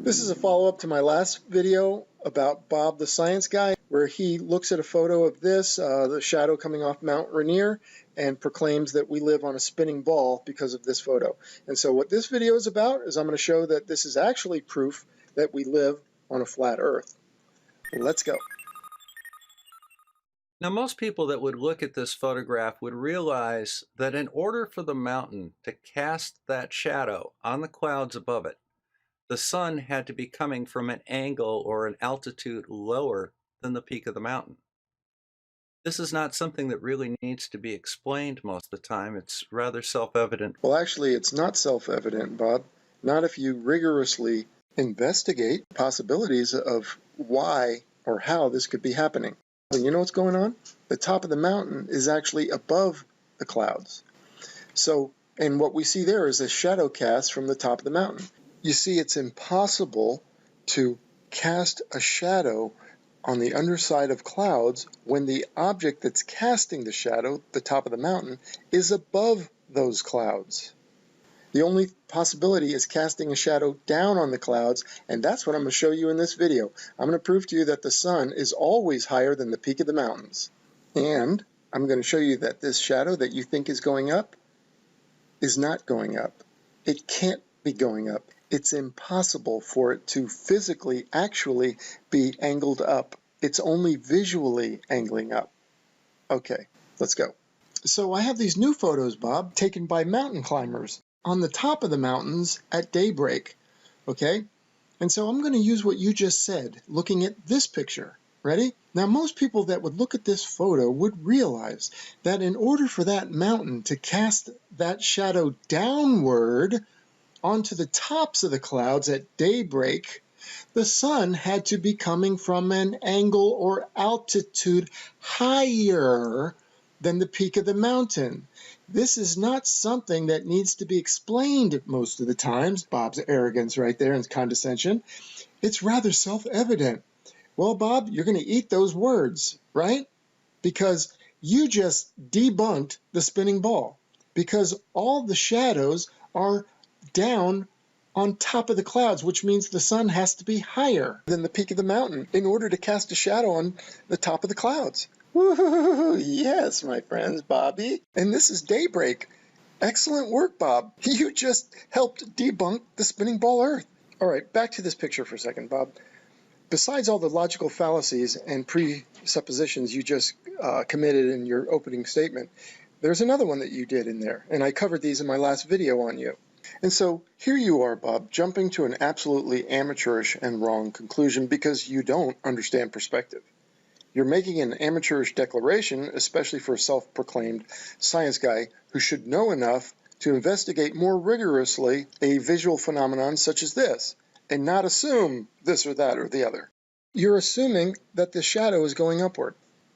This is a follow-up to my last video about Bob the Science Guy, where he looks at a photo of this, the shadow coming off Mount Rainier, and proclaims that we live on a spinning ball because of this photo. And so what this video is about is I'm going to show that this is actually proof that we live on a flat Earth. Let's go. Now, most people that would look at this photograph would realize that in order for the mountain to cast that shadow on the clouds above it, the sun had to be coming from an angle or an altitude lower than the peak of the mountain. This is not something that really needs to be explained most of the time. It's rather self-evident. Well, actually, it's not self-evident, Bob. Not if you rigorously investigate possibilities of why or how this could be happening. And you know what's going on? The top of the mountain is actually above the clouds. So, and what we see there is a shadow cast from the top of the mountain. You see, it's impossible to cast a shadow on the underside of clouds when the object that's casting the shadow, the top of the mountain, is above those clouds. The only possibility is casting a shadow down on the clouds, and that's what I'm going to show you in this video. I'm going to prove to you that the sun is always higher than the peak of the mountains. And I'm going to show you that this shadow that you think is going up is not going up. It can't be going up. It's impossible for it to physically actually be angled up. It's only visually angling up. Okay, let's go. So I have these new photos, Bob, taken by mountain climbers on the top of the mountains at daybreak, okay? And so I'm going to use what you just said, looking at this picture. Ready? Now, most people that would look at this photo would realize that in order for that mountain to cast that shadow downward onto the tops of the clouds at daybreak, the sun had to be coming from an angle or altitude higher than the peak of the mountain. This is not something that needs to be explained most of the times. Bob's arrogance right there and condescension. It's rather self-evident. Well, Bob, you're going to eat those words, right? Because you just debunked the spinning ball. Because all the shadows are down on top of the clouds, which means the sun has to be higher than the peak of the mountain in order to cast a shadow on the top of the clouds. Woo-hoo-hoo-hoo. Yes, my friends, Bobby. And this is daybreak. Excellent work, Bob. You just helped debunk the spinning ball Earth. All right, back to this picture for a second, Bob. Besides all the logical fallacies and presuppositions you just committed in your opening statement, there's another one that you did in there, and I covered these in my last video on you. And so here you are, Bob, jumping to an absolutely amateurish and wrong conclusion because you don't understand perspective. You're making an amateurish declaration, especially for a self-proclaimed science guy who should know enough to investigate more rigorously a visual phenomenon such as this, and not assume this or that or the other. You're assuming that the shadow is going upward.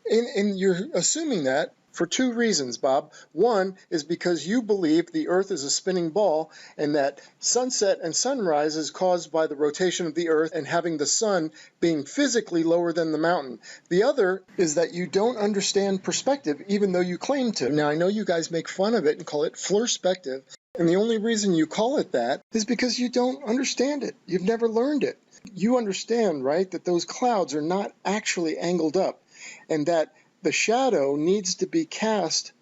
And you're assuming that for two reasons, Bob. One is because you believe the Earth is a spinning ball and that sunset and sunrise is caused by the rotation of the Earth and having the sun being physically lower than the mountain. The other is that you don't understand perspective, even though you claim to. Now, I know you guys make fun of it and call it flirspective, and the only reason you call it that is because you don't understand it. You've never learned it. You understand, right, that those clouds are not actually angled up and that the shadow needs to be cast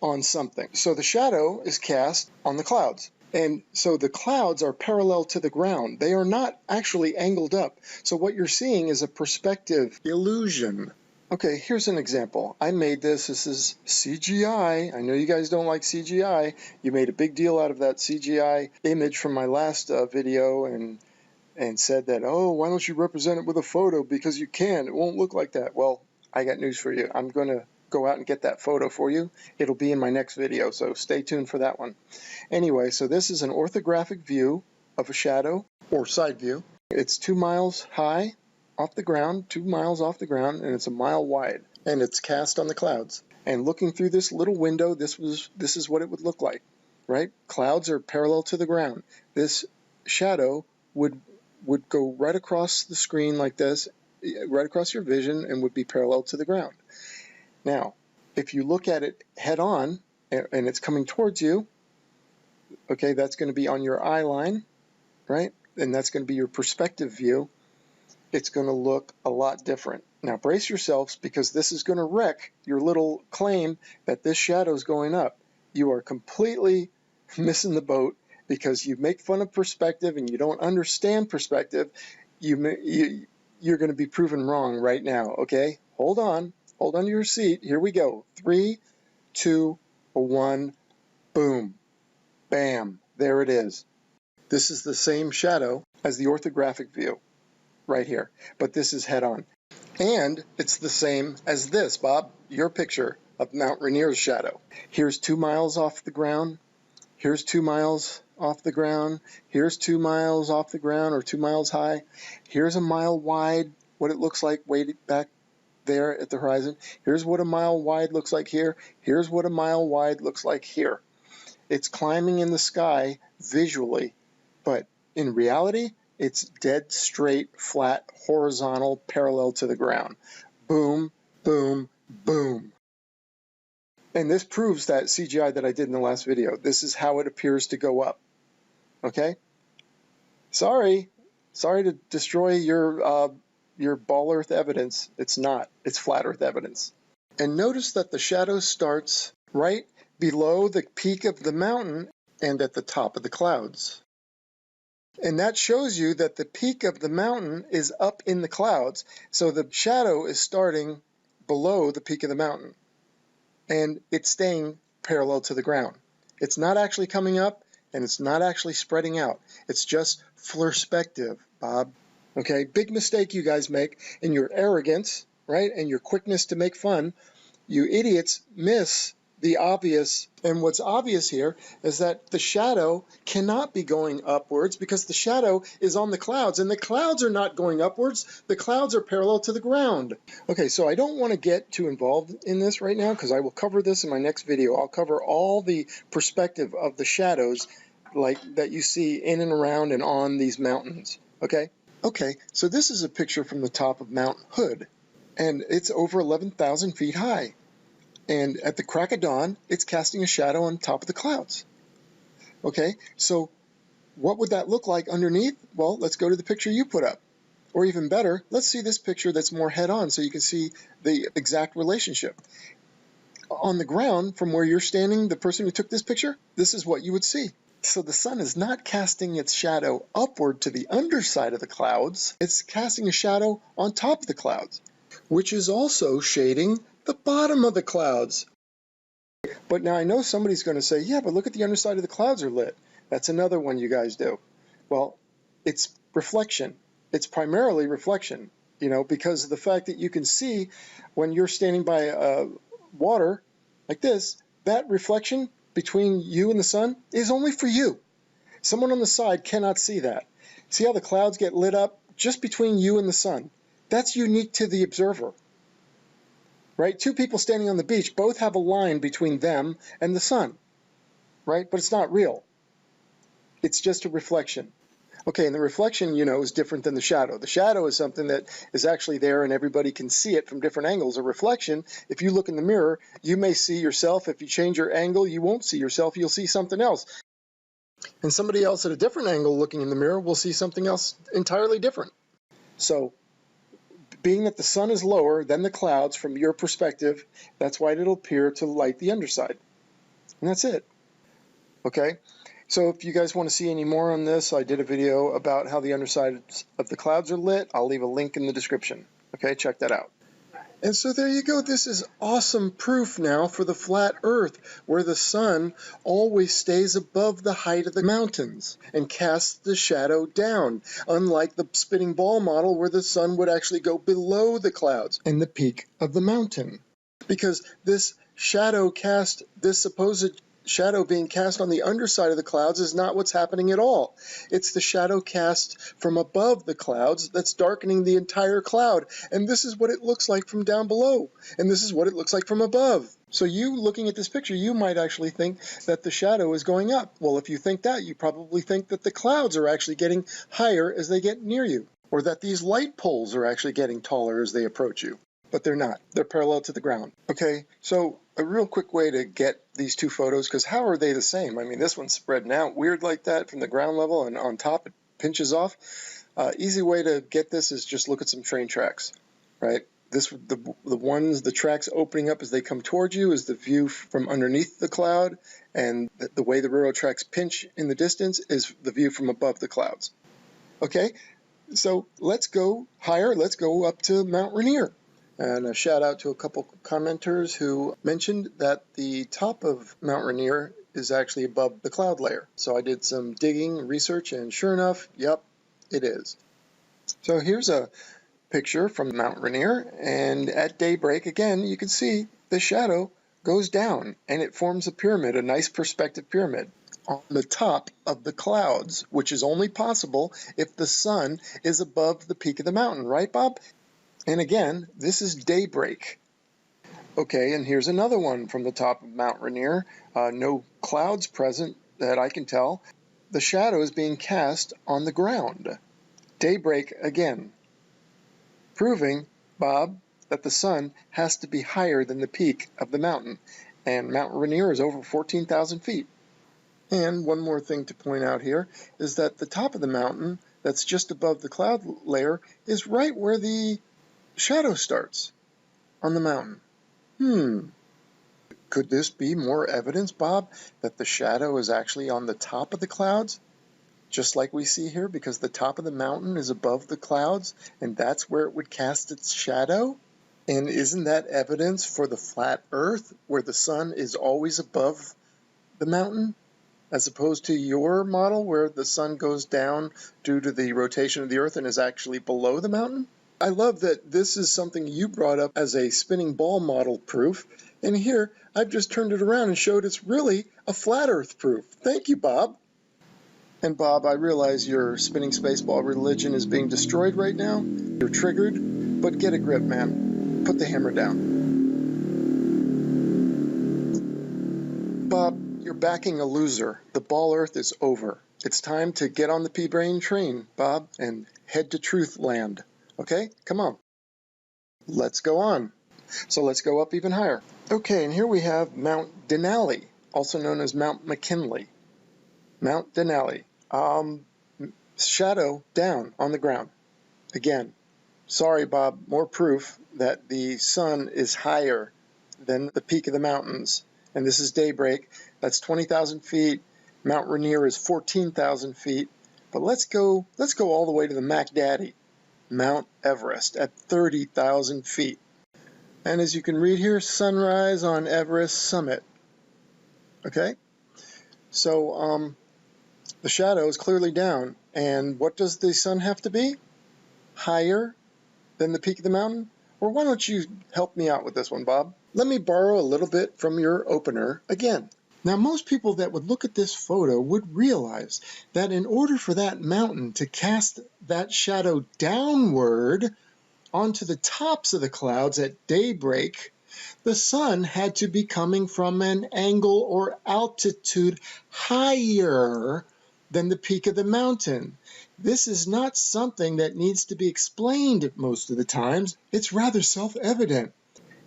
on something. So the shadow is cast on the clouds. And so the clouds are parallel to the ground. They are not actually angled up. So what you're seeing is a perspective illusion. Okay, here's an example. I made this. This is CGI. I know you guys don't like CGI. You made a big deal out of that CGI image from my last video and said that, oh, why don't you represent it with a photo? Because you can. It won't look like that. Well, I got news for you. I'm going to go out and get that photo for you. It'll be in my next video, so stay tuned for that one. Anyway, so this is an orthographic view of a shadow, or side view. It's 2 miles high off the ground, 2 miles off the ground, and it's a mile wide. And it's cast on the clouds. And looking through this little window, this is what it would look like, right? Clouds are parallel to the ground. This shadow would go right across the screen like this, right across your vision, and would be parallel to the ground. Now, if you look at it head on and it's coming towards you, okay, that's going to be on your eye line, right? and that's going to be your perspective view, it's going to look a lot different. Now brace yourselves, because this is going to wreck your little claim that this shadow is going up. You are completely missing the boat, because you make fun of perspective and you don't understand perspective. You're going to be proven wrong right now, okay? Hold on to your seat. Here we go. 3, 2, 1, boom, bam, there it is. This is the same shadow as the orthographic view right here, but this is head on. And it's the same as this, Bob, your picture of Mount Rainier's shadow. Here's 2 miles off the ground. Here's 2 miles off the ground. Here's 2 miles off the ground, or 2 miles high. Here's a mile wide, what it looks like way back there at the horizon. Here's what a mile wide looks like here. Here's what a mile wide looks like here. It's climbing in the sky visually, but in reality, it's dead straight, flat, horizontal, parallel to the ground. Boom, boom, boom. And this proves that CGI that I did in the last video. This is how it appears to go up. Okay? Sorry to destroy your ball earth evidence. It's not. It's flat earth evidence. And notice that the shadow starts right below the peak of the mountain and at the top of the clouds. And that shows you that the peak of the mountain is up in the clouds. So the shadow is starting below the peak of the mountain. And it's staying parallel to the ground. It's not actually coming up, and it's not actually spreading out. It's just flirspective, Bob. Okay, big mistake you guys make in your arrogance, right, and your quickness to make fun. You idiots miss the obvious. And what's obvious here is that the shadow cannot be going upwards, because the shadow is on the clouds, and the clouds are not going upwards. The clouds are parallel to the ground. Okay, so I don't want to get too involved in this right now, because I will cover this in my next video. I'll cover all the perspective of the shadows like that you see in and around and on these mountains. Okay, so this is a picture from the top of Mount Hood, and it's over 11,000 feet high. And at the crack of dawn, it's casting a shadow on top of the clouds. Okay, so what would that look like underneath? Well, let's go to the picture you put up. Or even better, let's see this picture that's more head-on, so you can see the exact relationship. On the ground, from where you're standing, the person who took this picture, this is what you would see. So the sun is not casting its shadow upward to the underside of the clouds. It's casting a shadow on top of the clouds, which is also shading the bottom of the clouds. But now I know somebody's going to say, yeah, but look at the underside of the clouds are lit. That's another one you guys do. Well, it's reflection. It's primarily reflection, because of the fact that you can see when you're standing by water like this, that reflection between you and the sun is only for you. Someone on the side cannot see that. See how the clouds get lit up just between you and the sun? That's unique to the observer. Right? 2 people standing on the beach both have a line between them and the sun, right? But it's not real. It's just a reflection. Okay, and the reflection, is different than the shadow. The shadow is something that is actually there and everybody can see it from different angles. A reflection, if you look in the mirror, you may see yourself. If you change your angle, you won't see yourself. You'll see something else. And somebody else at a different angle looking in the mirror will see something else entirely different. So, being that the sun is lower than the clouds from your perspective, that's why it'll appear to light the underside. And that's it. Okay? So if you guys want to see any more on this, I did a video about how the underside of the clouds are lit. I'll leave a link in the description. Okay? Check that out. And so there you go. This is awesome proof now for the flat earth, where the sun always stays above the height of the mountains and casts the shadow down, unlike the spinning ball model where the sun would actually go below the clouds and the peak of the mountain. Because this supposed shadow being cast on the underside of the clouds is not what's happening at all. It's the shadow cast from above the clouds that's darkening the entire cloud. And this is what it looks like from down below. And this is what it looks like from above. So you looking at this picture, you might actually think that the shadow is going up. Well, if you think that, you probably think that the clouds are actually getting higher as they get near you, or that these light poles are actually getting taller as they approach you. But they're not. They're parallel to the ground. Okay, so a real quick way to get these 2 photos, because how are they the same? I mean, this one's spreading out weird like that from the ground level, and on top pinches off. Easy way to get this is just look at some train tracks, right? The tracks opening up as they come towards you is the view from underneath the cloud, and the way the railroad tracks pinch in the distance is the view from above the clouds. Okay, so let's go higher. Let's go up to Mount Rainier. And a shout out to a couple commenters who mentioned that the top of Mount Rainier is actually above the cloud layer. So I did some digging, research, and sure enough, yep, it is. So here's a picture from Mount Rainier, and at daybreak, again, you can see the shadow goes down, and it forms a pyramid, a nice perspective pyramid, on the top of the clouds, which is only possible if the sun is above the peak of the mountain, right, Bob? And again, this is daybreak. Okay, and here's another one from the top of Mount Rainier. No clouds present that I can tell. The shadow is being cast on the ground. Daybreak again, proving, Bob, that the sun has to be higher than the peak of the mountain. And Mount Rainier is over 14,000 feet. And one more thing to point out here is that the top of the mountain that's just above the cloud layer is right where the shadow starts on the mountain. Could this be more evidence, Bob, that the shadow is actually on the top of the clouds? Just like we see here, because the top of the mountain is above the clouds, and that's where it would cast its shadow? And isn't that evidence for the flat earth, where the sun is always above the mountain, as opposed to your model, where the sun goes down due to the rotation of the earth and is actually below the mountain? I love that this is something you brought up as a spinning ball model proof, and here I've just turned it around and showed it's really a flat earth proof. Thank you, Bob. And Bob, I realize your spinning spaceball religion is being destroyed right now. You're triggered, but get a grip, man. Put the hammer down. Bob, you're backing a loser. The ball earth is over. It's time to get on the p-brane train, Bob, and head to truth land. Okay, come on. Let's go on. So let's go up even higher. Okay, and here we have Mount Denali, also known as Mount McKinley. Mount Denali. Shadow down on the ground. Again, sorry, Bob, more proof that the sun is higher than the peak of the mountains. And this is daybreak. That's 20,000 feet. Mount Rainier is 14,000 feet. But let's go all the way to the Mac Daddy, Mount Everest, at 30,000 feet. And as you can read here, sunrise on Everest summit. Okay? So, the shadow is clearly down. And what does the sun have to be? Higher than the peak of the mountain? Or why don't you help me out with this one, Bob? Let me borrow a little bit from your opener again. Now, most people that would look at this photo would realize that in order for that mountain to cast that shadow downward onto the tops of the clouds at daybreak, the sun had to be coming from an angle or altitude higher than the peak of the mountain. This is not something that needs to be explained most of the times. It's rather self-evident.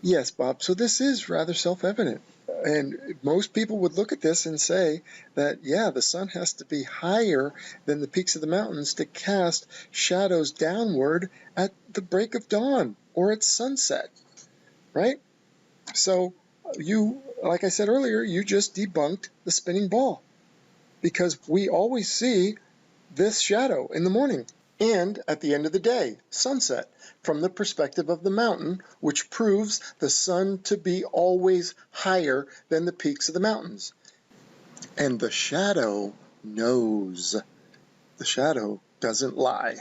Yes, Bob, so this is rather self-evident. And most people would look at this and say that, yeah, the sun has to be higher than the peaks of the mountains to cast shadows downward at the break of dawn or at sunset, right? So you, like I said earlier, you just debunked the spinning ball, because we always see this shadow in the morning and at the end of the day, sunset, from the perspective of the mountain, which proves the sun to be always higher than the peaks of the mountains. And the shadow knows. The shadow doesn't lie.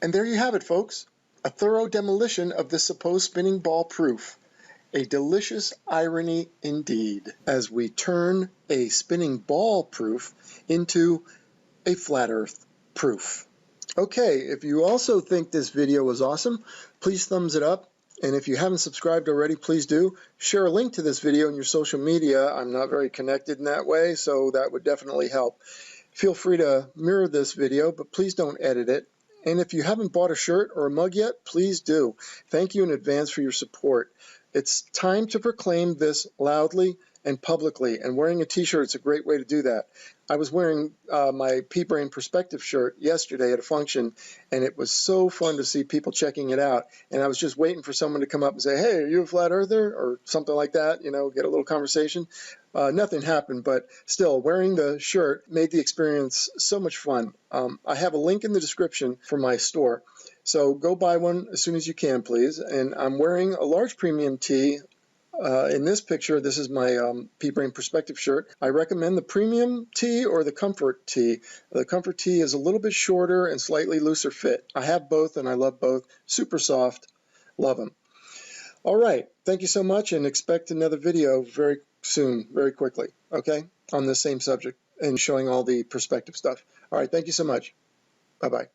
And there you have it, folks. A thorough demolition of the supposed spinning ball proof. A delicious irony indeed, as we turn a spinning ball proof into a flat earth proof. Okay, if you also think this video was awesome, please thumbs it up. And if you haven't subscribed already, please do. Share a link to this video in your social media. I'm not very connected in that way, so that would definitely help. Feel free to mirror this video, but please don't edit it. And if you haven't bought a shirt or a mug yet, please do. Thank you in advance for your support. It's time to proclaim this loudly and publicly, and wearing a t-shirt is a great way to do that. I was wearing my p-brane perspective shirt yesterday at a function, and it was so fun to see people checking it out, and I was just waiting for someone to come up and say, hey, are you a flat earther, or something like that, you know, get a little conversation. Nothing happened, but still, wearing the shirt made the experience so much fun. I have a link in the description for my store, so go buy one as soon as you can, please. And I'm wearing a large premium tee. In this picture, this is my p-brane perspective shirt. I recommend the premium tee or the comfort tee. The comfort tee is a little bit shorter and slightly looser fit. I have both and I love both. Super soft. Love them. All right. Thank you so much, and expect another video very soon, very quickly, okay, on the same subject and showing all the perspective stuff. All right. Thank you so much. Bye-bye.